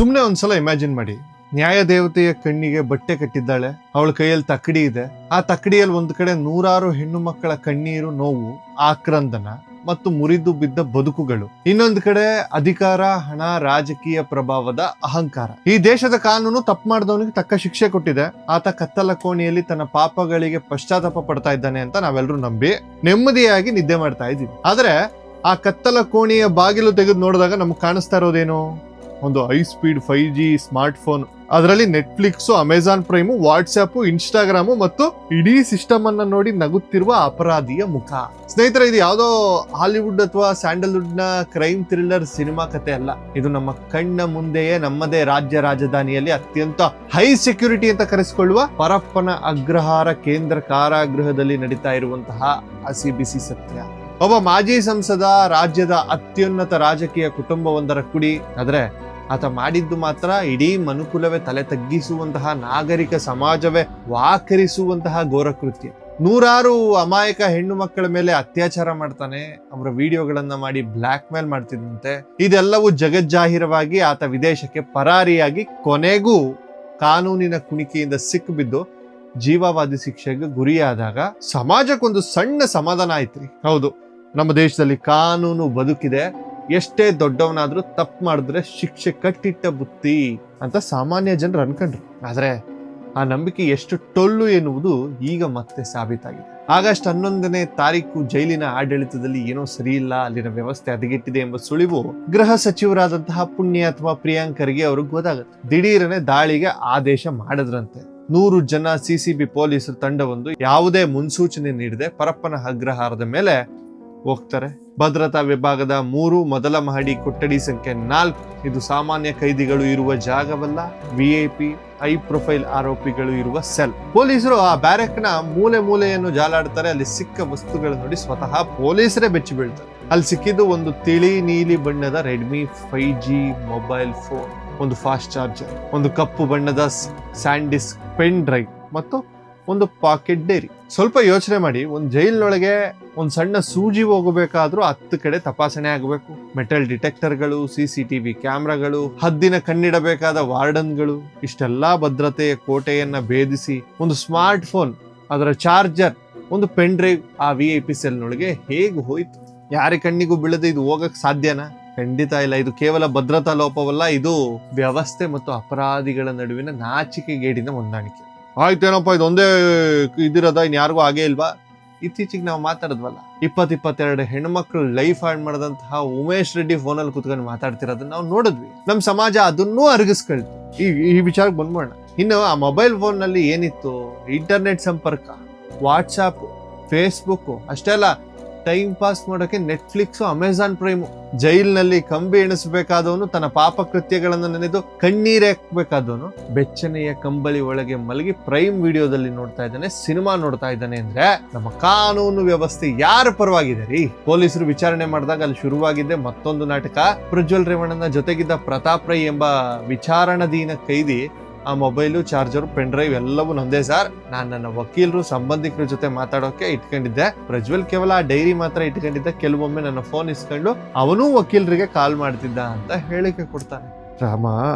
ಸುಮ್ಮನೆ ಒಂದ್ಸಲ ಇಮ್ಯಾಜಿನ್ ಮಾಡಿ, ನ್ಯಾಯ ದೇವತೆಯ ಕಣ್ಣಿಗೆ ಬಟ್ಟೆ ಕಟ್ಟಿದ್ದಾಳೆ, ಅವಳ ಕೈಯಲ್ಲಿ ತಕ್ಕಡಿ ಇದೆ. ಆ ತಕ್ಕಡಿಯಲ್ಲಿ ಒಂದು ಕಡೆ ನೂರಾರು ಹೆಣ್ಣು ಮಕ್ಕಳ ಕಣ್ಣೀರು, ನೋವು, ಆಕ್ರಂದನ ಮತ್ತು ಮುರಿದು ಬಿದ್ದ ಬದುಕುಗಳು, ಇನ್ನೊಂದು ಕಡೆ ಅಧಿಕಾರ, ಹಣ, ರಾಜಕೀಯ ಪ್ರಭಾವದ ಅಹಂಕಾರ. ಈ ದೇಶದ ಕಾನೂನು ತಪ್ಪು ಮಾಡಿದವನಿಗೆ ತಕ್ಕ ಶಿಕ್ಷೆ ಕೊಟ್ಟಿದೆ. ಆತ ಕತ್ತಲ ಕೋಣೆಯಲ್ಲಿ ತನ್ನ ಪಾಪಗಳಿಗೆ ಪಶ್ಚಾತ್ತಾಪ ಪಡ್ತಾ ಇದ್ದಾನೆ ಅಂತ ನಾವೆಲ್ಲರೂ ನಂಬಿ ನೆಮ್ಮದಿಯಾಗಿ ನಿದ್ದೆ ಮಾಡ್ತಾ ಇದ್ದೀವಿ. ಆದ್ರೆ ಆ ಕತ್ತಲ ಕೋಣೆಯ ಬಾಗಿಲು ತೆಗೆದು ನೋಡಿದಾಗ ನಮ್ಗೆ ಕಾಣಿಸ್ತಾ ಇರೋದೇನು? ಒಂದು high speed 5G smart phone, ಅದರಲ್ಲಿ Netflix, Amazon Prime, WhatsApp, Instagram ಮತ್ತು ಇಡೀ ಸಿಸ್ಟಮ್ ಅನ್ನ ನೋಡಿ ನಗುತ್ತಿರುವ ಅಪರಾಧಿಯ ಮುಖ. ಸ್ನೇಹಿತರೆ, ಇದು ಯಾವುದೋ ಹಾಲಿವುಡ್ ಅಥವಾ ಸ್ಯಾಂಡಲ್ವುಡ್ ನ ಕ್ರೈಮ್ ಥ್ರಿಲ್ಲರ್ ಸಿನಿಮಾ ಕತೆ ಅಲ್ಲ. ಇದು ನಮ್ಮ ಕಣ್ಣ ಮುಂದೆಯೇ ನಮ್ಮದೇ ರಾಜ್ಯ ರಾಜಧಾನಿಯಲ್ಲಿ ಅತ್ಯಂತ ಹೈ ಸೆಕ್ಯೂರಿಟಿ ಅಂತ ಕರೆಸಿಕೊಳ್ಳುವ ಪರಪ್ಪನ ಅಗ್ರಹಾರ ಕೇಂದ್ರ ಕಾರಾಗೃಹದಲ್ಲಿ ನಡೀತಾ ಇರುವಂತಹ ಹಸಿ ಬಿಸಿ ಸತ್ಯ. ಒಬ್ಬ ಮಾಜಿ ಸಂಸದ, ರಾಜ್ಯದ ಅತ್ಯುನ್ನತ ರಾಜಕೀಯ ಕುಟುಂಬವೊಂದರ ಕುಡಿ. ಆದ್ರೆ ಆತ ಮಾಡಿದ್ದು ಮಾತ್ರ ಇಡೀ ಮನುಕುಲವೇ ತಲೆ ತಗ್ಗಿಸುವಂತಹ, ನಾಗರಿಕ ಸಮಾಜವೇ ವಾಕರಿಸುವಂತಹ ಘೋರ ಕೃತ್ಯ. ನೂರಾರು ಅಮಾಯಕ ಹೆಣ್ಣು ಮಕ್ಕಳ ಮೇಲೆ ಅತ್ಯಾಚಾರ ಮಾಡ್ತಾನೆ, ಅವರ ವಿಡಿಯೋಗಳನ್ನ ಮಾಡಿ ಬ್ಲಾಕ್ ಮೇಲ್ ಮಾಡ್ತಿದ್ದಂತೆ. ಇದೆಲ್ಲವೂ ಜಗಜ್ಜಾಹಿರವಾಗಿ ಆತ ವಿದೇಶಕ್ಕೆ ಪರಾರಿಯಾಗಿ ಕೊನೆಗೂ ಕಾನೂನಿನ ಕುಣಿಕೆಯಿಂದ ಸಿಕ್ಕಿಬಿದ್ದು ಜೀವಾವಧಿ ಶಿಕ್ಷೆಗೆ ಗುರಿಯಾದಾಗ ಸಮಾಜಕ್ಕೊಂದು ಸಣ್ಣ ಸಮಾಧಾನ ಆಯ್ತ್ರಿ. ಹೌದು, ನಮ್ಮ ದೇಶದಲ್ಲಿ ಕಾನೂನು ಬದುಕಿದೆ, ಎಷ್ಟೇ ದೊಡ್ಡವನಾದ್ರೂ ತಪ್ಪು ಮಾಡಿದ್ರೆ ಶಿಕ್ಷೆ ಕಟ್ಟಿಟ್ಟ ಬುತ್ತಿ ಅಂತ ಸಾಮಾನ್ಯ ಜನರು ಅನ್ಕೊಂಡ್ರು. ಆದ್ರೆ ಆ ನಂಬಿಕೆ ಎಷ್ಟು ಟೊಳ್ಳು ಎನ್ನುವುದು ಈಗ ಮತ್ತೆ ಸಾಬೀತಾಗಿದೆ. ಆಗಸ್ಟ್ 11ನೇ ತಾರೀಕು ಜೈಲಿನ ಆಡಳಿತದಲ್ಲಿ ಏನೋ ಸರಿ ಇಲ್ಲ, ಅಲ್ಲಿನ ವ್ಯವಸ್ಥೆ ಹದಗೆಟ್ಟಿದೆ ಎಂಬ ಸುಳಿವು ಗೃಹ ಸಚಿವರಾದಂತಹ ಪುಣ್ಯಾತ್ಮ ಪ್ರಿಯಾಂಕರ್ಗೆ ಅವ್ರಿಗೆ ಗೊತ್ತಾಗುತ್ತೆ. ದಿಢೀರನೆ ದಾಳಿಗೆ ಆದೇಶ ಮಾಡಿದ್ರಂತೆ. 100 ಜನ ಸಿಸಿಬಿ ಪೊಲೀಸರ ತಂಡವೊಂದು ಯಾವುದೇ ಮುನ್ಸೂಚನೆ ನೀಡದೆ ಪರಪ್ಪನ ಅಗ್ರಹಾರದ ಮೇಲೆ ಹೋಗ್ತಾರೆ. ಭದ್ರತಾ ವಿಭಾಗದ 3 ಮೊದಲ ಮಹಡಿ, ಕೊಠಡಿ ಸಂಖ್ಯೆ 4. ಇದು ಸಾಮಾನ್ಯ ಕೈದಿಗಳು ಇರುವ ಜಾಗವಲ್ಲ, VIP ಹೈ ಪ್ರೊಫೈಲ್ ಆರೋಪಿಗಳು ಇರುವ ಸೆಲ್. ಪೊಲೀಸರು ಆ ಬ್ಯಾರಕ್ನ ಮೂಲೆಯನ್ನು ಜಾಲಾಡ್ತಾರೆ. ಅಲ್ಲಿ ಸಿಕ್ಕ ವಸ್ತುಗಳು ನೋಡಿ ಸ್ವತಃ ಪೊಲೀಸರೇ ಬೆಚ್ಚಿ ಬೀಳ್ತಾರೆ. ಅಲ್ಲಿ ಸಿಕ್ಕಿದ್ದು ಒಂದು ತಿಳಿ ನೀಲಿ ಬಣ್ಣದ ರೆಡ್ಮಿ 5G ಮೊಬೈಲ್ ಫೋನ್, ಒಂದು ಫಾಸ್ಟ್ ಚಾರ್ಜರ್, ಒಂದು ಕಪ್ಪು ಬಣ್ಣದ ಸ್ಯಾಂಡಿಸ್ಕ್ ಪೆನ್ ಡ್ರೈವ್ ಮತ್ತು ಒಂದು ಪಾಕೆಟ್ ಡೈರಿ. ಸ್ವಲ್ಪ ಯೋಚನೆ ಮಾಡಿ, ಒಂದು ಜೈಲಿನೊಳಗೆ ಒಂದು ಸಣ್ಣ ಸೂಜಿ ಹೋಗಬೇಕಾದ್ರೂ 10 ಕಡೆ ತಪಾಸಣೆ ಆಗಬೇಕು. ಮೆಟಲ್ ಡಿಟೆಕ್ಟರ್ಗಳು, CCTV ಕ್ಯಾಮ್ರಾಗಳು, ಹದ್ದಿನ ಕಣ್ಣಿಡಬೇಕಾದ ವಾರ್ಡನ್ಗಳು, ಇಷ್ಟೆಲ್ಲಾ ಭದ್ರತೆಯ ಕೋಟೆಯನ್ನ ಭೇದಿಸಿ ಒಂದು ಸ್ಮಾರ್ಟ್ ಫೋನ್, ಅದರ ಚಾರ್ಜರ್, ಒಂದು ಪೆನ್ ಡ್ರೈವ್ ಆ VIP ಸೆಲ್ನೊಳಗೆ ಹೇಗೆ ಹೋಯ್ತು? ಯಾರ ಕಣ್ಣಿಗೂ ಬೀಳದೆ ಇದು ಹೋಗಕ್ ಸಾಧ್ಯನಾ? ಖಂಡಿತ ಇಲ್ಲ. ಇದು ಕೇವಲ ಭದ್ರತಾ ಲೋಪವಲ್ಲ, ಇದು ವ್ಯವಸ್ಥೆ ಮತ್ತು ಅಪರಾಧಿಗಳ ನಡುವಿನ ನಾಚಿಕೆಗೇಡಿನ ಹೊಂದಾಣಿಕೆ. ಆಯ್ತೇನಪ್ಪ, ಇದೊಂದೇ ಇದಿರೋದ, ಇನ್ ಯಾರಿಗೂ ಆಗೇ ಇಲ್ವಾ? ಇತ್ತೀಚೆಗೆ ನಾವು ಮಾತಾಡಿದ್ವಲ್ಲ, 22 ಹೆಣ್ಮಕ್ಳು ಲೈಫ್ ಹಾಳು ಮಾಡಿದಂತಹ ಉಮೇಶ್ ರೆಡ್ಡಿ ಫೋನಲ್ಲಿ ಕುತ್ಕೊಂಡು ಮಾತಾಡ್ತಿರೋದನ್ನ ನಾವು ನೋಡಿದ್ವಿ. ನಮ್ಮ ಸಮಾಜ ಅದನ್ನೂ ಅರಗಿಸ್ಕೊಳ್ತು. ಈ ವಿಚಾರಕ್ಕೆ ಬಂದ್ಬೋಣ. ಇನ್ನು ಆ ಮೊಬೈಲ್ ಫೋನ್ ನಲ್ಲಿ ಏನಿತ್ತು? ಇಂಟರ್ನೆಟ್ ಸಂಪರ್ಕ, ವಾಟ್ಸಾಪ್, ಫೇಸ್ಬುಕ್, ಅಷ್ಟೇ ಅಲ್ಲ, ಟೈಮ್ ಪಾಸ್ ಮಾಡೋಕೆ ನೆಟ್ಫ್ಲಿಕ್ಸ್, ಅಮೆಜಾನ್ ಪ್ರೈಮು. ಜೈಲಿನಲ್ಲಿ ಕಂಬಿ ಎಣಿಸಬೇಕಾದವನು, ತನ್ನ ಪಾಪ ಕೃತ್ಯಗಳನ್ನು ನೆನೆದು ಕಣ್ಣೀರ್ ಹಾಕ್ಬೇಕಾದವನು ಬೆಚ್ಚನೆಯ ಕಂಬಳಿ ಒಳಗೆ ಮಲಗಿ ಪ್ರೈಮ್ ವಿಡಿಯೋದಲ್ಲಿ ನೋಡ್ತಾ ಇದ್ದಾನೆ, ಸಿನಿಮಾ ನೋಡ್ತಾ ಇದ್ದಾನೆ. ಅಂದ್ರೆ ನಮ್ಮ ಕಾನೂನು ವ್ಯವಸ್ಥೆ ಯಾರ ಪರವಾಗಿದೆ ರೀ? ಪೊಲೀಸರು ವಿಚಾರಣೆ ಮಾಡಿದಾಗ ಅಲ್ಲಿ ಶುರುವಾಗಿದ್ದೆ ಮತ್ತೊಂದು ನಾಟಕ. ಪ್ರಜ್ವಲ್ ರೇವಣ್ಣನ ಜೊತೆಗಿದ್ದ ಪ್ರತಾಪ್ ರೈ ಎಂಬ ವಿಚಾರಣಾಧೀನ ಕೈದಿ ಆ ಮೊಬೈಲು, ಚಾರ್ಜರ್, ಪೆನ್ ಡ್ರೈವ್ ಎಲ್ಲವೂ ನಂದೇ ಸರ್, ನಾನು ನನ್ನ ವಕೀಲರು, ಸಂಬಂಧಿಕರ ಜೊತೆ ಮಾತಾಡೋಕೆ ಇಟ್ಕೊಂಡಿದ್ದೆ. ಪ್ರಜ್ವಲ್ ಕೇವಲ ಆ ಡೈರಿ ಮಾತ್ರ ಇಟ್ಕೊಂಡಿದ್ದ. ಕೆಲವೊಮ್ಮೆ ನನ್ನ ಫೋನ್ ಇಸ್ಕೊಂಡು ಅವನೂ ವಕೀಲರಿಗೆ ಕಾಲ್ ಮಾಡ್ತಿದ್ದ ಅಂತ ಹೇಳಿಕೆ ಕೊಡ್ತಾನೆ. ರಾಮ,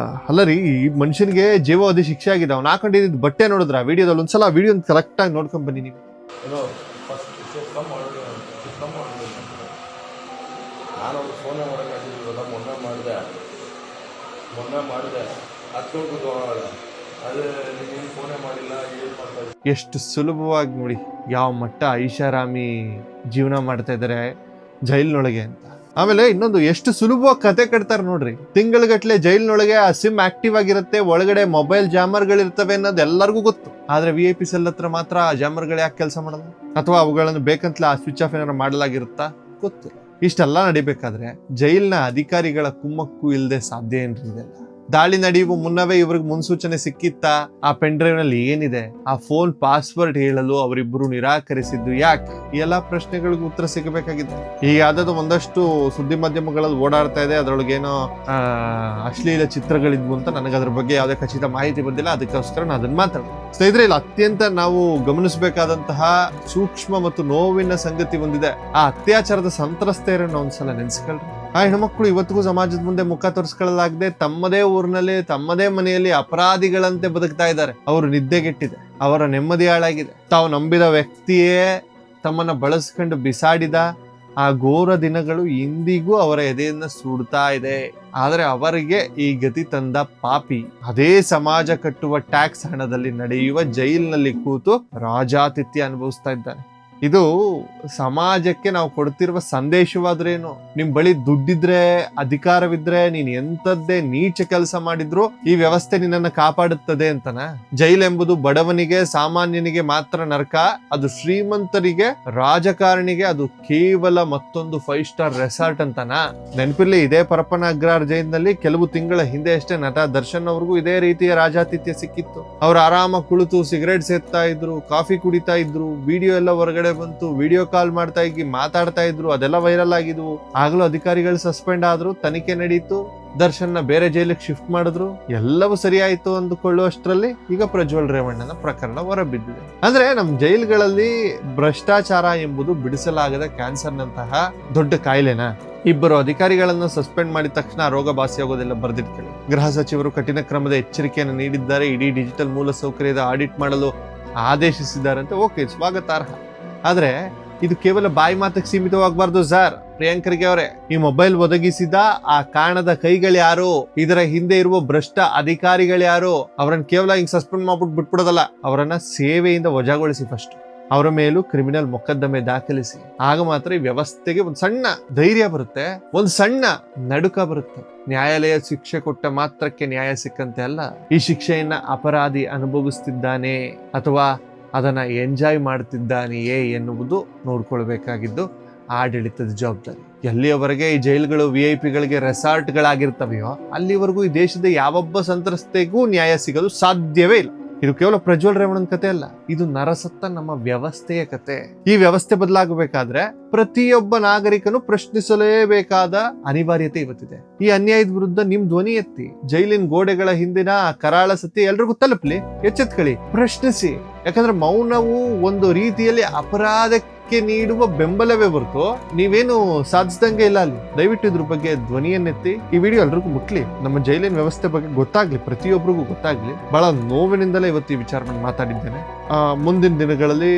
ಅಲ್ಲ ರೀ, ಈ ಮನುಷ್ಯನಿಗೆ ಜೀವಾವಧಿ ಶಿಕ್ಷೆ ಆಗಿದೆ. ಅವ್ನು ಹಾಕೊಂಡಿದ್ದು ಬಟ್ಟೆ ನೋಡಿದ್ರ ವಿಡಿಯೋದಲ್ಲಿ? ಒಂದ್ಸಲ ವಿಡಿಯೋ ಕರೆಕ್ಟ್ ಆಗಿ ನೋಡ್ಕೊಂಡ್ ಬನ್ನಿ ನೀವು. ಎಷ್ಟು ಸುಲಭವಾಗಿ ನೋಡಿ ಯಾವ ಮಟ್ಟ ಐಷಾರಾಮಿ ಜೀವನ ಮಾಡ್ತಾ ಇದ್ದಾರೆ ಜೈಲಿನೊಳಗೆ ಅಂತ. ಆಮೇಲೆ ಇನ್ನೊಂದು, ಎಷ್ಟು ಸುಲಭವಾಗಿ ಕತೆ ಕಟ್ತಾರೆ ನೋಡ್ರಿ. ತಿಂಗಳಗಟ್ಲೆ ಜೈಲಿನೊಳಗೆ ಆ ಸಿಮ್ ಆಕ್ಟಿವ್ ಆಗಿರುತ್ತೆ, ಒಳಗಡೆ ಮೊಬೈಲ್ ಜಾಮರ್ಗಳಿರ್ತವೆ ಅನ್ನೋದು ಎಲ್ಲರಿಗೂ ಗೊತ್ತು. ಆದ್ರೆ VIP ಸೆಲ್ ಹತ್ರ ಮಾತ್ರ ಆ ಜಾಮರ್ಗಳು ಯಾಕೆ ಕೆಲಸ ಮಾಡಲ್ಲ? ಅಥವಾ ಅವುಗಳನ್ನು ಬೇಕಂತಲೇ ಆ ಸ್ವಿಚ್ ಆಫ್ ಏನಾರು ಮಾಡಲಾಗಿರುತ್ತಾ? ಗೊತ್ತಿಲ್ಲ. ಇಷ್ಟೆಲ್ಲ ನಡಿಬೇಕಾದ್ರೆ ಜೈಲಿನ ಅಧಿಕಾರಿಗಳ ಕುಮ್ಮಕ್ಕು ಇಲ್ಲದೆ ಸಾಧ್ಯ ಏನ್ರಿ ಇದೆಲ್ಲ? ದಾಳಿ ನಡೆಯುವ ಮುನ್ನವೇ ಇವ್ರಿಗೆ ಮುನ್ಸೂಚನೆ ಸಿಕ್ಕಿತ್ತ? ಆ ಪೆನ್ ಡ್ರೈವ್ ನಲ್ಲಿ ಏನಿದೆ? ಆ ಫೋನ್ ಪಾಸ್ವರ್ಡ್ ಹೇಳಲು ಅವರಿಬ್ಬರು ನಿರಾಕರಿಸಿದ್ದು ಯಾಕೆ? ಈ ಎಲ್ಲಾ ಪ್ರಶ್ನೆಗಳಿಗೂ ಉತ್ತರ ಸಿಗಬೇಕಾಗಿದೆ. ಈಗ ಯಾವ್ದಾದ್ರು ಒಂದಷ್ಟು ಸುದ್ದಿ ಮಾಧ್ಯಮಗಳಲ್ಲಿ ಓಡಾಡ್ತಾ ಇದೆ, ಅದ್ರೊಳಗೇನೋ ಅಶ್ಲೀಲ ಚಿತ್ರಗಳಿದ್ವು ಅಂತ. ನನಗೆ ಅದ್ರ ಬಗ್ಗೆ ಯಾವುದೇ ಖಚಿತ ಮಾಹಿತಿ ಬಂದಿಲ್ಲ, ಅದಕ್ಕೋಸ್ಕರ ನಾನು ಅದನ್ನ ಮಾತಾಡೋದು. ಸ್ನೇಹಿತರೆ, ಇಲ್ಲಿ ಅತ್ಯಂತ ನಾವು ಗಮನಿಸಬೇಕಾದಂತಹ ಸೂಕ್ಷ್ಮ ಮತ್ತು ನೋವಿನ ಸಂಗತಿ ಒಂದಿದೆ. ಆ ಅತ್ಯಾಚಾರದ ಸಂತ್ರಸ್ತೆಯರನ್ನು ಒಂದ್ಸಲ ನೆನೆಸ್ಕೊಳ್ರಿ. ಆ ಹೆಣ್ಮಕ್ಳು ಇವತ್ತಿಗೂ ಸಮಾಜದ ಮುಂದೆ ಮುಖ ತೋರಿಸ್ಕೊಳ್ಳಲಾಗದೆ ತಮ್ಮದೇ ಊರಿನಲ್ಲಿ ತಮ್ಮದೇ ಮನೆಯಲ್ಲಿ ಅಪರಾಧಿಗಳಂತೆ ಬದುಕ್ತಾ ಇದ್ದಾರೆ. ಅವರು ನಿದ್ದೆಗೆಟ್ಟಿದೆ, ಅವರ ನೆಮ್ಮದಿ ಹಾಳಾಗಿದೆ. ತಾವು ನಂಬಿದ ವ್ಯಕ್ತಿಯೇ ತಮ್ಮನ್ನ ಬಳಸ್ಕೊಂಡು ಬಿಸಾಡಿದ ಆ ಘೋರ ದಿನಗಳು ಇಂದಿಗೂ ಅವರ ಎದೆಯನ್ನ ಸುಡ್ತಾ ಇದೆ. ಆದರೆ ಅವರಿಗೆ ಈ ಗತಿ ತಂದ ಪಾಪಿ ಅದೇ ಸಮಾಜ ಕಟ್ಟುವ ಟ್ಯಾಕ್ಸ್ ಹಣದಲ್ಲಿ ನಡೆಯುವ ಜೈಲಿನಲ್ಲಿ ಕೂತು ರಾಜಾತಿಥ್ಯ ಅನುಭವಿಸ್ತಾ ಇದ್ದಾನೆ. ಇದು ಸಮಾಜಕ್ಕೆ ನಾವು ಕೊಡ್ತಿರುವ ಸಂದೇಶವಾದ್ರೇನು? ನಿಮ್ ಬಳಿ ದುಡ್ಡಿದ್ರೆ, ಅಧಿಕಾರವಿದ್ರೆ, ನೀನ್ ಎಂತದ್ದೇ ನೀಚ ಕೆಲಸ ಮಾಡಿದ್ರು ಈ ವ್ಯವಸ್ಥೆ ನಿನ್ನನ್ನು ಕಾಪಾಡುತ್ತದೆ ಅಂತನ? ಜೈಲೆಂಬುದು ಬಡವನಿಗೆ, ಸಾಮಾನ್ಯನಿಗೆ ಮಾತ್ರ ನರಕ. ಅದು ಶ್ರೀಮಂತರಿಗೆ, ರಾಜಕಾರಣಿಗೆ ಅದು ಕೇವಲ ಮತ್ತೊಂದು 5 ಸ್ಟಾರ್ ರೆಸಾರ್ಟ್ ಅಂತನ? ನೆನಪಿರ್ಲಿ, ಇದೇ ಪರಪ್ಪನ ಅಗ್ರಹಾರ ಜೈಲಿನಲ್ಲಿ ಕೆಲವು ತಿಂಗಳ ಹಿಂದೆ ಅಷ್ಟೇ ನಟ ದರ್ಶನ್ ಅವ್ರಿಗೂ ಇದೇ ರೀತಿಯ ರಾಜಾತಿಥ್ಯ ಸಿಕ್ಕಿತ್ತು. ಅವ್ರು ಆರಾಮಾಗಿ ಕುಳಿತು ಸಿಗರೇಟ್ ಸೇರ್ತಾ ಇದ್ರು, ಕಾಫಿ ಕುಡಿತಾ ಇದ್ರು, ವಿಡಿಯೋ ಎಲ್ಲ ಹೊರಗಡೆ ಬಂತು, ವಿಡಿಯೋ ಕಾಲ್ ಮಾಡ್ತಾ ಮಾತಾಡ್ತಾ ಇದ್ರು, ಅದೆಲ್ಲ ವೈರಲ್ ಆಗಿದ್ವು. ಆಗ್ಲೂ ಅಧಿಕಾರಿಗಳು ಸಸ್ಪೆಂಡ್ ಆದ್ರು, ತನಿಖೆ ನಡೀತು, ದರ್ಶನ್ನ ಬೇರೆ ಜೈಲಿಗೆ ಶಿಫ್ಟ್ ಮಾಡಿದ್ರು, ಎಲ್ಲವೂ ಸರಿಯಾಯ್ತು ಅಂದುಕೊಳ್ಳುವಷ್ಟರಲ್ಲಿ ಈಗ ಪ್ರಜ್ವಲ್ ರೇವಣ್ಣನ ಪ್ರಕರಣ ಹೊರಬಿದ್ದಿದೆ. ಅಂದ್ರೆ ನಮ್ ಜೈಲ್ಗಳಲ್ಲಿ ಭ್ರಷ್ಟಾಚಾರ ಎಂಬುದು ಬಿಡಿಸಲಾಗದ ಕ್ಯಾನ್ಸರ್ನಂತಹ ದೊಡ್ಡ ಕಾಯಿಲೆನಾ? ಇಬ್ಬರು ಅಧಿಕಾರಿಗಳನ್ನ ಸಸ್ಪೆಂಡ್ ಮಾಡಿದ ತಕ್ಷಣ ರೋಗ ಬಾಸಿಯಾಗೋದೆಲ್ಲ ಬರ್ದಿಟ್ಕೊಳ್ಳಿ. ಗೃಹ ಸಚಿವರು ಕಠಿಣ ಕ್ರಮದ ಎಚ್ಚರಿಕೆಯನ್ನು ನೀಡಿದ್ದಾರೆ, ಇಡೀ ಡಿಜಿಟಲ್ ಮೂಲಸೌಕರ್ಯದ ಆಡಿಟ್ ಮಾಡಲು ಆದೇಶಿಸಿದ್ದಾರಂತೆ. ಓಕೆ, ಸ್ವಾಗತಾರ್ಹ. ಆದ್ರೆ ಇದು ಕೇವಲ ಬಾಯಿ ಮಾತಕ್ಕೆ ಸೀಮಿತವಾಗಬಾರ್ದು ಸರ್. ಪ್ರಿಯಾಂಕ್ ಖರ್ಗೆ ಅವರೇ, ಈ ಮೊಬೈಲ್ ಒದಗಿಸಿದ ಆ ಕಾಣದ ಕೈಗಳು ಯಾರು? ಇದರ ಹಿಂದೆ ಇರುವ ಭ್ರಷ್ಟ ಅಧಿಕಾರಿಗಳು ಯಾರು? ಅವರನ್ನ ಕೇವಲ ಹಿಂಗ್ ಸಸ್ಪೆಂಡ್ ಮಾಡ್ಬಿಟ್ಟು ಬಿಟ್ಬಿಡೋದಲ್ಲ, ಅವರನ್ನ ಸೇವೆಯಿಂದ ವಜಾಗೊಳಿಸಿ. ಫಸ್ಟ್ ಅವರ ಮೇಲೂ ಕ್ರಿಮಿನಲ್ ಮೊಕದ್ದಮೆ ದಾಖಲಿಸಿ. ಆಗ ಮಾತ್ರ ಈ ವ್ಯವಸ್ಥೆಗೆ ಒಂದು ಸಣ್ಣ ಧೈರ್ಯ ಬರುತ್ತೆ, ಒಂದು ಸಣ್ಣ ನಡುಕ ಬರುತ್ತೆ. ನ್ಯಾಯಾಲಯ ಶಿಕ್ಷೆ ಕೊಟ್ಟ ಮಾತ್ರಕ್ಕೆ ನ್ಯಾಯ ಸಿಕ್ಕಂತೆ ಅಲ್ಲ, ಈ ಶಿಕ್ಷೆಯನ್ನ ಅಪರಾಧಿ ಅನುಭವಿಸ್ತಿದ್ದಾನೆ ಅಥವಾ ಅದನ್ನ ಎಂಜಾಯ್ ಮಾಡ್ತಿದ್ದಾನೆಯೇ ಎನ್ನುವುದು ನೋಡ್ಕೊಳ್ಬೇಕಾಗಿದ್ದು ಆಡಳಿತದ ಜವಾಬ್ದಾರಿ. ಎಲ್ಲಿಯವರೆಗೆ ಈ ಜೈಲುಗಳು VIP ಗಳಿಗೆ ರೆಸಾರ್ಟ್ಗಳಾಗಿರ್ತವೆಯೋ ಅಲ್ಲಿವರೆಗೂ ಈ ದೇಶದ ಯಾವೊಬ್ಬ ಸಂತ್ರಸ್ತೆಗೂ ನ್ಯಾಯ ಸಿಗೋದು ಸಾಧ್ಯವೇ ಇಲ್ಲ. ಇದು ಕೇವಲ ಪ್ರಜ್ವಲ್ ರೇವಣ್ಣನ ಕತೆ ಅಲ್ಲ, ಇದು ನರಸತ್ತ ನಮ್ಮ ವ್ಯವಸ್ಥೆಯ ಕತೆ. ಈ ವ್ಯವಸ್ಥೆ ಬದಲಾಗಬೇಕಾದ್ರೆ ಪ್ರತಿಯೊಬ್ಬ ನಾಗರಿಕನು ಪ್ರಶ್ನಿಸಲೇಬೇಕಾದ ಅನಿವಾರ್ಯತೆ ಇವತ್ತಿದೆ. ಈ ಅನ್ಯಾಯದ ವಿರುದ್ಧ ನಿಮ್ ಧ್ವನಿ ಎತ್ತಿ. ಜೈಲಿನ ಗೋಡೆಗಳ ಹಿಂದಿನ ಕರಾಳ ಸತ್ಯ ಎಲ್ರಿಗೂ ತಲುಪಲಿ. ಎಚ್ಚೆತ್ಕೊಳ್ಳಿ, ಪ್ರಶ್ನಿಸಿ. ಯಾಕಂದ್ರೆ ಮೌನವು ಒಂದು ರೀತಿಯಲ್ಲಿ ಅಪರಾಧಕ್ಕೆ ನೀಡುವ ಬೆಂಬಲವೇ ಹೊರತು ನೀವೇನು ಸಾಧಿಸಿದಂಗೆ ಇಲ್ಲ ಅಲ್ಲಿ. ದಯವಿಟ್ಟು ಇದ್ರ ಬಗ್ಗೆ ಧ್ವನಿಯನ್ನೆತ್ತಿ. ಈ ವಿಡಿಯೋ ಎಲ್ರಿಗೂ ಮುಟ್ಲಿ, ನಮ್ಮ ಜೈಲಿನ ವ್ಯವಸ್ಥೆ ಬಗ್ಗೆ ಗೊತ್ತಾಗ್ಲಿ, ಪ್ರತಿಯೊಬ್ಬರಿಗೂ ಗೊತ್ತಾಗ್ಲಿ. ಬಹಳ ನೋವಿನಿಂದಲೇ ಇವತ್ತು ಈ ವಿಚಾರವನ್ನು ಮಾತಾಡಿದ್ದೇನೆ. ಮುಂದಿನ ದಿನಗಳಲ್ಲಿ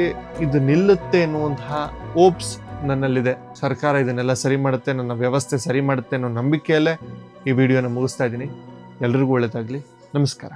ಇದು ನಿಲ್ಲುತ್ತೆ ಎನ್ನುವಂತಹ ಹೋಪ್ಸ್ ನನ್ನಲ್ಲಿದೆ. ಸರ್ಕಾರ ಇದನ್ನೆಲ್ಲ ಸರಿ ಮಾಡುತ್ತೆ, ನನ್ನ ವ್ಯವಸ್ಥೆ ಸರಿ ಮಾಡುತ್ತೆ ಅನ್ನೋ ನಂಬಿಕೆಯಲ್ಲೇ ಈ ವಿಡಿಯೋನ ಮುಗಿಸ್ತಾ ಇದ್ದೀನಿ. ಎಲ್ರಿಗೂ ಒಳ್ಳೆದಾಗ್ಲಿ. ನಮಸ್ಕಾರ.